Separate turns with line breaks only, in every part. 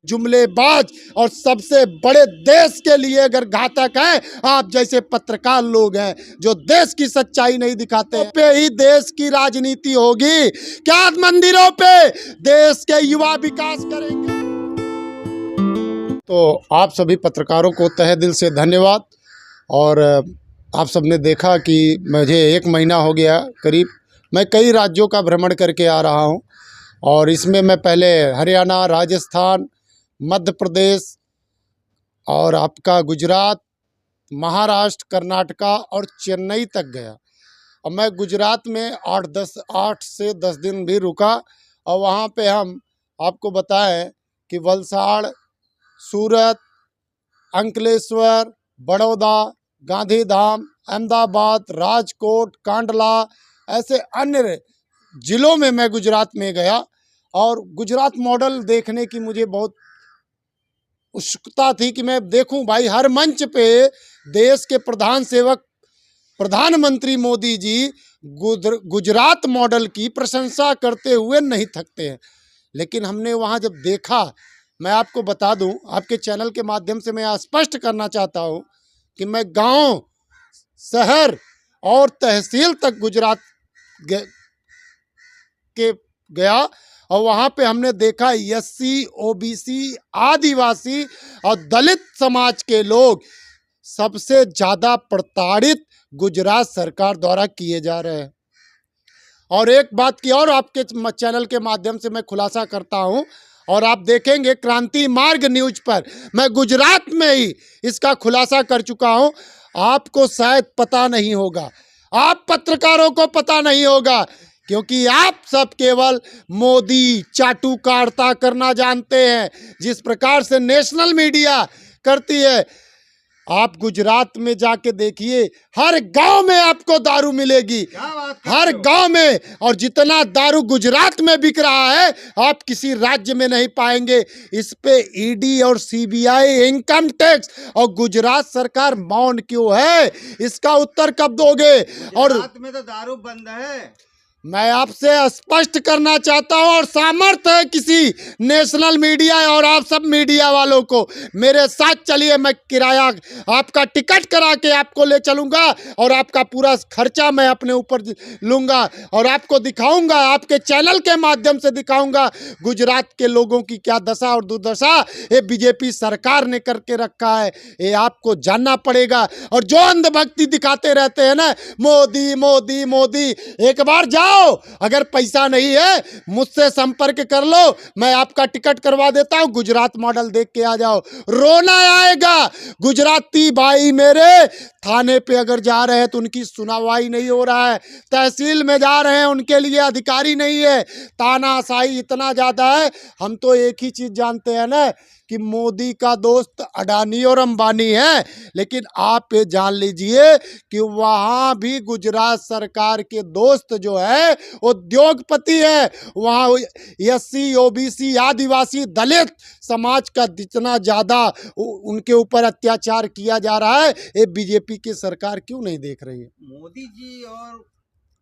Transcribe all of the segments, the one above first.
जुमलेबाज और सबसे बड़े देश के लिए अगर घातक है आप जैसे पत्रकार लोग हैं जो देश की सच्चाई नहीं दिखाते हैं। पे ही देश की राजनीति होगी क्या? मंदिरों पे देश के युवा विकास करेंगे। तो आप सभी पत्रकारों को तहे दिल से धन्यवाद। और आप सबने देखा कि मुझे 1 महीना हो गया करीब, मैं कई राज्यों का भ्रमण करके आ रहा हूं। और इसमें मैं पहले हरियाणा, राजस्थान, मध्य प्रदेश और आपका गुजरात, महाराष्ट्र, कर्नाटका और चेन्नई तक गया। और मैं गुजरात में 8 से 10 दिन भी रुका। और वहाँ पे हम आपको बताएं कि वलसाड़, सूरत, अंकलेश्वर, बड़ौदा, गांधीधाम, अहमदाबाद, राजकोट, कांडला, ऐसे अन्य ज़िलों में मैं गुजरात में गया। और गुजरात मॉडल देखने की मुझे बहुत उत्सुकता थी कि मैं देखूं भाई, हर मंच पे देश के प्रधान सेवक प्रधानमंत्री मोदी जी गुजरात मॉडल की प्रशंसा करते हुए नहीं थकते हैं। लेकिन हमने वहां जब देखा, मैं आपको बता दूं, आपके चैनल के माध्यम से मैं स्पष्ट करना चाहता हूं कि मैं गांव, शहर और तहसील तक गुजरात के गया। और वहाँ पे हमने देखा एससी, ओबीसी, आदिवासी और दलित समाज के लोग सबसे ज़्यादा प्रताड़ित गुजरात सरकार द्वारा किए जा रहे हैं। और एक बात की और आपके चैनल के माध्यम से मैं खुलासा करता हूं, और आप देखेंगे क्रांति मार्ग न्यूज पर मैं गुजरात में ही इसका खुलासा कर चुका हूं। आपको शायद पता नहीं होगा, आप पत्रकारों को पता नहीं होगा, क्योंकि आप सब केवल मोदी चाटुकारिता करना जानते हैं जिस प्रकार से नेशनल मीडिया करती है। आप गुजरात में जाके देखिए, हर गांव में आपको दारू मिलेगी, हर गांव में। और जितना दारू गुजरात में बिक रहा है आप किसी राज्य में नहीं पाएंगे। इस पे ईडी और सीबीआई, इनकम टैक्स और गुजरात सरकार मौन क्यों है? इसका उत्तर कब दोगे? और
गुजरात में तो दारू बंद है।
मैं आपसे स्पष्ट करना चाहता हूं, और सामर्थ्य है किसी नेशनल मीडिया और आप सब मीडिया वालों को, मेरे साथ चलिए, मैं किराया आपका टिकट करा के आपको ले चलूंगा और आपका पूरा खर्चा मैं अपने ऊपर लूंगा और आपको दिखाऊंगा, आपके चैनल के माध्यम से दिखाऊंगा गुजरात के लोगों की क्या दशा और दुर्दशा ये बीजेपी सरकार ने करके रखा है। ये आपको जानना पड़ेगा। और जो अंधभक्ति दिखाते रहते हैं ना, मोदी मोदी मोदी, एक बार जाओ, अगर पैसा नहीं है मुझसे संपर्क कर लो, मैं आपका टिकट करवा देता हूं, गुजरात मॉडल देख के आ जाओ। रोना आएगा। गुजराती भाई मेरे थाने पे अगर जा रहे हैं तो उनकी सुनवाई नहीं हो रहा है, तहसील में जा रहे हैं उनके लिए अधिकारी नहीं है, तानाशाही इतना ज़्यादा है। हम तो एक ही चीज़ जानते हैं ना कि मोदी का दोस्त अडानी और अंबानी है, लेकिन आप ये जान लीजिए कि वहाँ भी गुजरात सरकार के दोस्त जो है उद्योगपति है। वहाँ एससी, ओबीसी, आदिवासी, दलित समाज का जितना ज़्यादा उनके ऊपर अत्याचार किया जा रहा है, ये बीजेपी की सरकार क्यों नहीं देख रही है?
मोदी जी और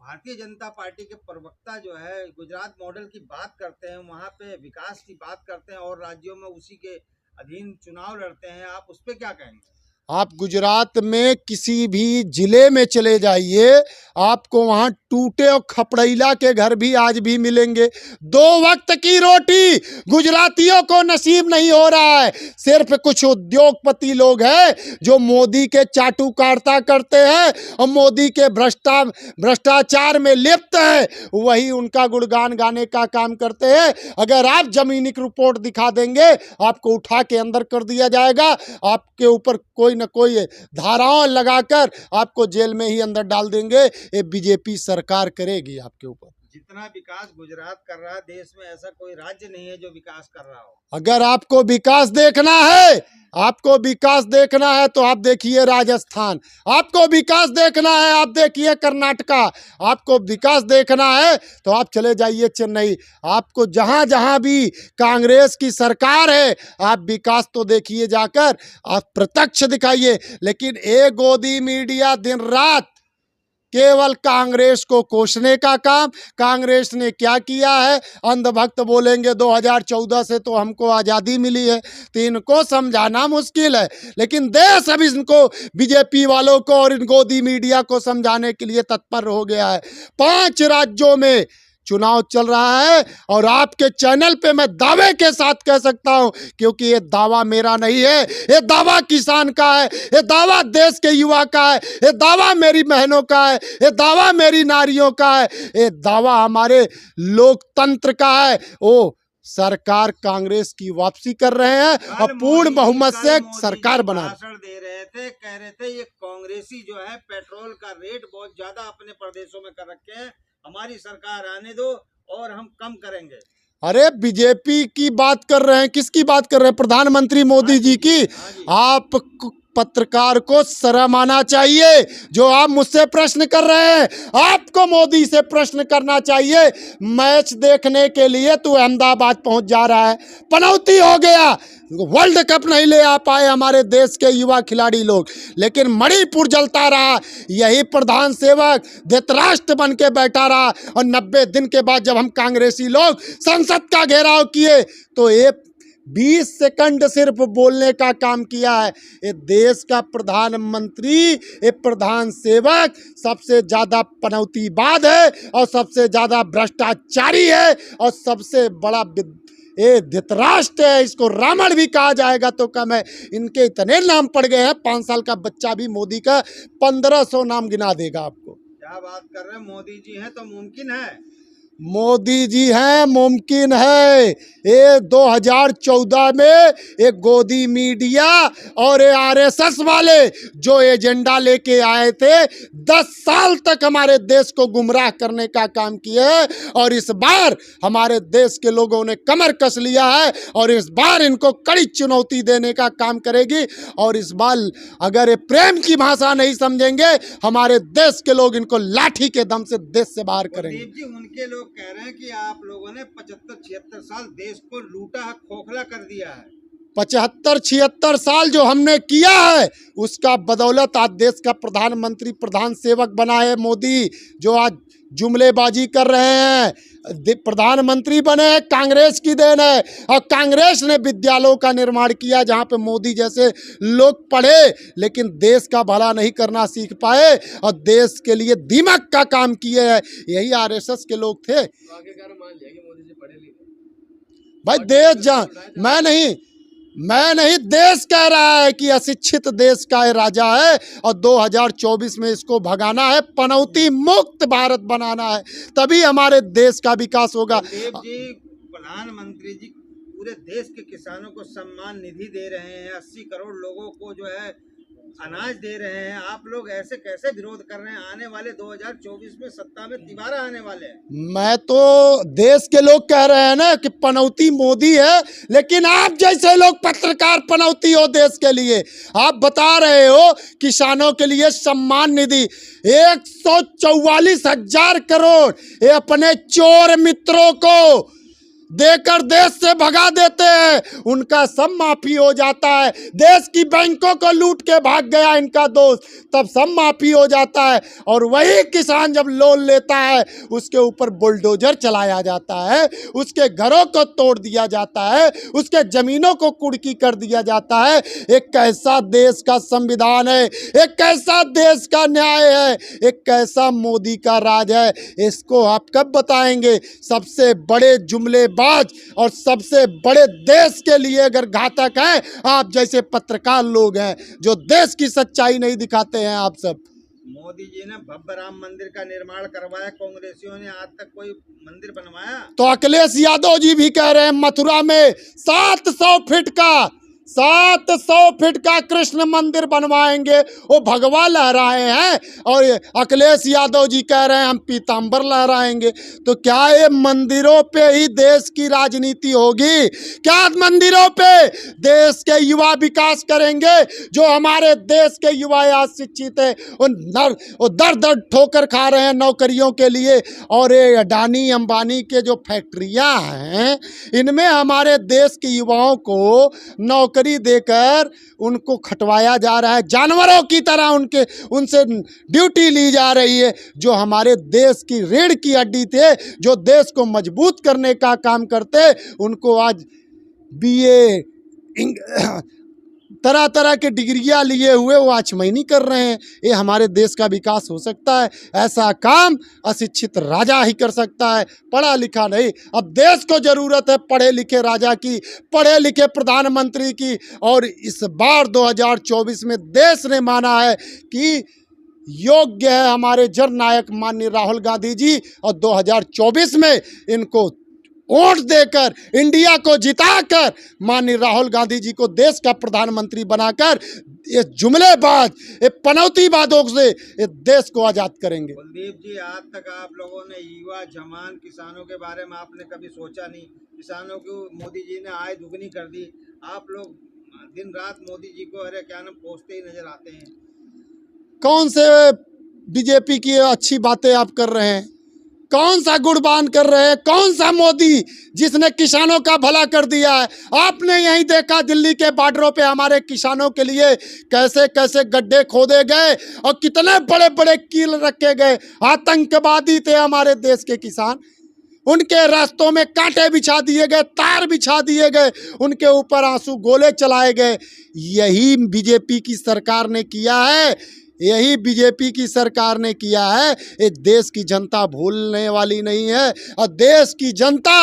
भारतीय जनता पार्टी के प्रवक्ता जो है गुजरात मॉडल की बात करते हैं, वहाँ पे विकास की बात करते हैं और राज्यों में उसी के अधीन चुनाव लड़ते हैं। आप उस पर क्या कहेंगे?
आप गुजरात में किसी भी जिले में चले जाइए, आपको वहाँ टूटे और खपड़ैला के घर भी आज भी मिलेंगे। 2 वक्त की रोटी गुजरातियों को नसीब नहीं हो रहा है। सिर्फ कुछ उद्योगपति लोग हैं जो मोदी के चाटुकारिता करते हैं और मोदी के भ्रष्टाचार में लिप्त है, वही उनका गुणगान गाने का काम करते हैं। अगर आप जमीनी रिपोर्ट दिखा देंगे, आपको उठा के अंदर कर दिया जाएगा, आपके ऊपर कोई न कोई धाराएं लगाकर आपको जेल में ही अंदर डाल देंगे। ये बीजेपी सरकार करेगी आपके ऊपर।
जितना विकास गुजरात कर रहा है, देश में ऐसा कोई राज्य नहीं है जो विकास कर रहा हो।
अगर आपको विकास देखना है, आपको विकास देखना है तो आप देखिए राजस्थान, आपको विकास देखना है आप देखिए कर्नाटका, आपको विकास देखना है तो आप चले जाइए चेन्नई। आपको जहां जहां भी कांग्रेस की सरकार है आप विकास तो देखिए जाकर, आप प्रत्यक्ष दिखाइए। लेकिन एक गोदी मीडिया दिन रात केवल कांग्रेस को कोसने का काम। कांग्रेस ने क्या किया है? अंधभक्त बोलेंगे 2014 से तो हमको आज़ादी मिली है, तो इनको समझाना मुश्किल है, लेकिन देश अब इनको बीजेपी वालों को और इन गोदी मीडिया को समझाने के लिए तत्पर हो गया है। 5 राज्यों में चुनाव चल रहा है और आपके चैनल पे मैं दावे के साथ कह सकता हूं, क्योंकि ये दावा मेरा नहीं है, ये दावा किसान का है, ये दावा देश के युवा का है, ये दावा मेरी बहनों का है, ये दावा मेरी नारियों का है, ये दावा हमारे लोकतंत्र का है। ओ सरकार कांग्रेस की वापसी कर रहे हैं और पूर्ण बहुमत से सरकार बना
भाषण दे रहे थे, कह रहे थे ये कांग्रेसी जो है पेट्रोल का रेट बहुत ज्यादा अपने प्रदेशों में कर रखे हैं, हमारी सरकार आने दो और हम कम करेंगे।
अरे बीजेपी की बात कर रहे हैं, किसकी बात कर रहे हैं? प्रधानमंत्री मोदी जी की। आप पत्रकार को शर्म आना चाहिए, जो आप मुझसे प्रश्न कर रहे हैं, आपको मोदी से प्रश्न करना चाहिए। मैच देखने के लिए तू अहमदाबाद पहुंच जा रहा है, पनौती हो गया, वर्ल्ड कप नहीं ले आ पाए हमारे देश के युवा खिलाड़ी लोग, लेकिन मणिपुर जलता रहा, यही प्रधान सेवक धृतराष्ट्र बन के बैठा रहा। और 90 दिन के बाद जब हम कांग्रेसी लोग संसद का घेराव किए तो ये 20 सेकंड सिर्फ बोलने का काम किया है। ये देश का प्रधानमंत्री, ये प्रधान सेवक सबसे ज़्यादा पनौतीवाद है और सबसे ज़्यादा भ्रष्टाचारी है और सबसे बड़ा ये धृतराष्ट्र है। इसको रावण भी कहा जाएगा तो कम है। इनके इतने नाम पड़ गए हैं, 5 साल का बच्चा भी मोदी का 1500 नाम गिना देगा आपको।
क्या बात कर रहे हैं? मोदी जी हैं तो मुमकिन है,
मोदी जी हैं, मुमकिन है। ये 2014 में एक गोदी मीडिया और ये आरएसएस वाले जो एजेंडा लेके आए थे, 10 साल तक हमारे देश को गुमराह करने का काम किया है और इस बार हमारे देश के लोगों ने कमर कस लिया है और इस बार इनको कड़ी चुनौती देने का काम करेगी। और इस बार अगर ये प्रेम की भाषा नहीं समझेंगे, हमारे देश के लोग इनको लाठी के दम से देश से बाहर करेंगे।
जी, उनके लोग कह रहे हैं कि आप लोगों ने 75-76 साल देश को लूटा है, खोखला कर दिया है।
75-76 साल जो हमने किया है उसका बदौलत आज देश का प्रधानमंत्री प्रधान सेवक बना है मोदी, जो आज जुमलेबाजी कर रहे हैं। प्रधानमंत्री बने कांग्रेस की देन है और कांग्रेस ने विद्यालयों का निर्माण किया जहां पे मोदी जैसे लोग पढ़े लेकिन देश का भला नहीं करना सीख पाए और देश के लिए दिमाग का काम किए हैं। यही आरएसएस के लोग थे। भाई देश जा मैं नहीं देश कह रहा है कि अशिक्षित देश का राजा है और 2024 में इसको भगाना है, पनौती मुक्त भारत बनाना है, तभी हमारे देश का विकास होगा।
देव जी, प्रधानमंत्री जी पूरे देश के किसानों को सम्मान निधि दे रहे हैं, 80 करोड़ लोगों को जो है अनाज दे रहे हैं, आप लोग ऐसे कैसे विरोध कर रहे हैं? आने वाले 2024 में सत्ता में तिबारा आने वाले हैं।
मैं तो देश के लोग कह रहे हैं ना कि पनौती मोदी है, लेकिन आप जैसे लोग पत्रकार पनौती हो देश के लिए। आप बता रहे हो किसानों के लिए सम्मान निधि 144,000 करोड़ ये अपने चोर मित्रों को देकर देश से भगा देते हैं, उनका सब माफी हो जाता है। देश की बैंकों को लूट के भाग गया इनका दोस्त, तब सब माफी हो जाता है। और वही किसान जब लोन लेता है उसके ऊपर बुलडोजर चलाया जाता है, उसके घरों को तोड़ दिया जाता है, उसके जमीनों को कुर्की कर दिया जाता है। एक कैसा देश का संविधान है, एक कैसा देश का न्याय है, एक कैसा मोदी का राज है, इसको आप कब बताएंगे? सबसे बड़े जुमले और सबसे बड़े देश के लिए अगर घातक है आप जैसे पत्रकार लोग हैं जो देश की सच्चाई नहीं दिखाते हैं। आप सब
मोदी जी ने भव्य राम मंदिर का निर्माण करवाया, कांग्रेसियों ने आज तक कोई मंदिर बनवाया?
तो अखिलेश यादव जी भी कह रहे हैं मथुरा में 700 फीट का कृष्ण मंदिर बनवाएंगे, वो भगवा लहराए हैं और अखिलेश यादव जी कह रहे हैं हम पीताम्बर लहराएंगे। तो क्या ये मंदिरों पे ही देश की राजनीति होगी? क्या मंदिरों पे देश के युवा विकास करेंगे? जो हमारे देश के युवा आज शिक्षित है वो दर दर ठोकर खा रहे हैं नौकरियों के लिए। और ये अडानी अंबानी के जो फैक्ट्रियां हैं इनमें हमारे देश के युवाओं को नौकरी नौकरी देकर उनको खटवाया जा रहा है, जानवरों की तरह उनसे ड्यूटी ली जा रही है। जो हमारे देश की रीढ़ की हड्डी थे, जो देश को मजबूत करने का काम करते, उनको आज बीए तरह तरह के डिग्रियां लिए हुए वो आचमनी कर रहे हैं। ये हमारे देश का विकास हो सकता है? ऐसा काम अशिक्षित राजा ही कर सकता है, पढ़ा लिखा नहीं। अब देश को ज़रूरत है पढ़े लिखे राजा की, पढ़े लिखे प्रधानमंत्री की। और इस बार 2024 में देश ने माना है कि योग्य है हमारे जननायक माननीय राहुल गांधी जी, और 2024 में इनको वोट देकर, इंडिया को जिताकर, माननीय राहुल गांधी जी को देश का प्रधानमंत्री बनाकर ये जुमलेबाज, ये पनौतीवादों से ये देश को आज़ाद करेंगे।
कुलदीप जी, आज तक आप लोगों ने युवा जवान किसानों के बारे में आपने कभी सोचा नहीं? किसानों को मोदी जी ने आय दुगनी कर दी। आप लोग दिन रात मोदी जी को अरे क्या नाम पोसते ही नजर आते हैं।
कौन से बीजेपी की अच्छी बातें आप कर रहे हैं? कौन सा गुणगान कर रहे हैं? कौन सा मोदी जिसने किसानों का भला कर दिया है? आपने यही देखा दिल्ली के बॉर्डरों पे हमारे किसानों के लिए कैसे कैसे गड्ढे खोदे गए और कितने बड़े बड़े कील रखे गए। आतंकवादी थे हमारे देश के किसान, उनके रास्तों में कांटे बिछा दिए गए, तार बिछा दिए गए, उनके ऊपर आंसू गोले चलाए गए। यही बीजेपी की सरकार ने किया है, यही बीजेपी की सरकार ने किया है। ये देश की जनता भूलने वाली नहीं है, और देश की जनता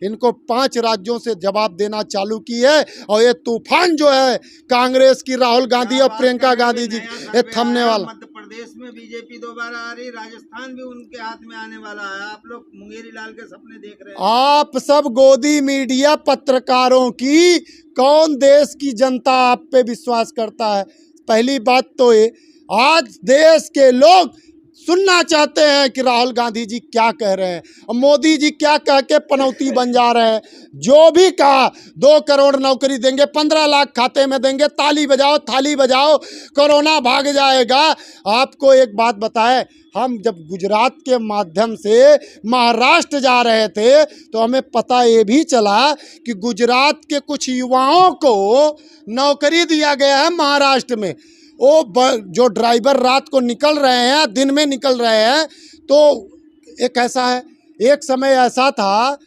इनको 5 राज्यों से जवाब देना चालू की है। और ये तूफान जो है कांग्रेस की, राहुल गांधी और प्रियंका गांधी जी, ये थमने वाला।
मध्य प्रदेश में बीजेपी दोबारा आ रही, राजस्थान भी उनके हाथ में आने वाला है। आप लोग मुंगेरी लाल के सपने देख रहे हैं।
आप सब गोदी मीडिया पत्रकारों की, कौन देश की जनता आप पे विश्वास करता है? पहली बात तो ये, आज देश के लोग सुनना चाहते हैं कि राहुल गांधी जी क्या कह रहे हैं और मोदी जी क्या कह के पनौती बन जा रहे हैं। जो भी कहा 2 करोड़ नौकरी देंगे, 15 लाख खाते में देंगे, ताली बजाओ थाली बजाओ, कोरोना भाग जाएगा। आपको एक बात बताएं, हम जब गुजरात के माध्यम से महाराष्ट्र जा रहे थे तो हमें पता ये भी चला कि गुजरात के कुछ युवाओं को नौकरी दिया गया है महाराष्ट्र में। वो जो ड्राइवर रात को निकल रहे हैं, दिन में निकल रहे हैं, तो एक ऐसा है, एक समय ऐसा था